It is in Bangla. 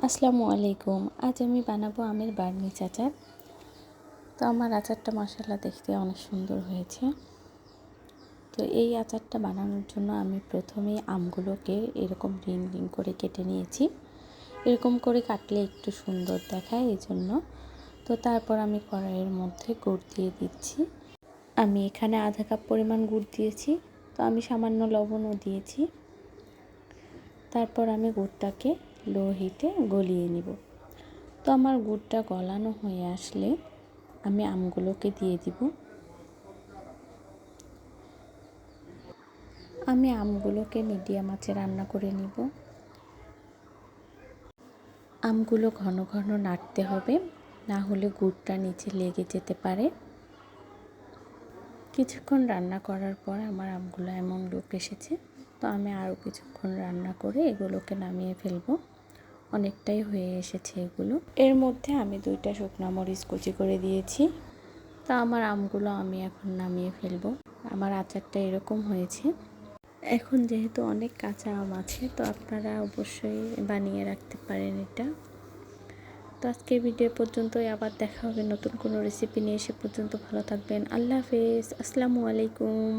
আসসালামু আলাইকুম। আজ আমি বানাবো আমের বার্মিজ আচার। তো আমার আচারটা মাশাআল্লাহ দেখতে অনেক সুন্দর হয়েছে। তো এই আচারটা বানানোর জন্য আমি প্রথমেই আমগুলোকে এরকম রিং রিং করে কেটে নিয়েছি। এরকম করে কাটলে একটু সুন্দর দেখায় এই জন্য। তো তারপর আমি কড়াইয়ের মধ্যে গুড় দিয়ে দিচ্ছি। আমি এখানে আধা কাপ পরিমাণ গুড় দিয়েছি। তো আমি সামান্য লবণও দিয়েছি। তারপর আমি গুড়টাকে লো হিটে গলিয়ে নিব। তো আমার গুড়টা গলানো হয়ে আসলে আমি আমগুলোকে দিয়ে দিব। আমি আমগুলোকে মিডিয়াম আঁচে রান্না করে নিব। আমগুলো ঘন ঘন নাড়তে হবে, না হলে গুড়টা নিচে লেগে যেতে পারে। কিছুক্ষণ রান্না করার পর আমার আমগুলো এমন লুক এসেছে। তো আমি আরও কিছুক্ষণ রান্না করে এগুলোকে নামিয়ে ফেলবো। অনেকটাই হয়ে এসেছে এগুলো। এর মধ্যে আমি 2টা শুকনো মরিচ কুচি করে দিয়েছি। তা আমার আমগুলো আমি এখন নামিয়ে ফেলবো। আমার আচারটা এরকম হয়েছে। এখন যেহেতু অনেক কাঁচা আম আছে, তো আপনারা অবশ্যই বানিয়ে রাখতে পারেন এটা। তো আজকের ভিডিও পর্যন্তই, আবার দেখা হবে নতুন কোনো রেসিপি নিয়ে। সে পর্যন্ত ভালো থাকবেন। আল্লাহ হাফেজ। আসসালামু আলাইকুম।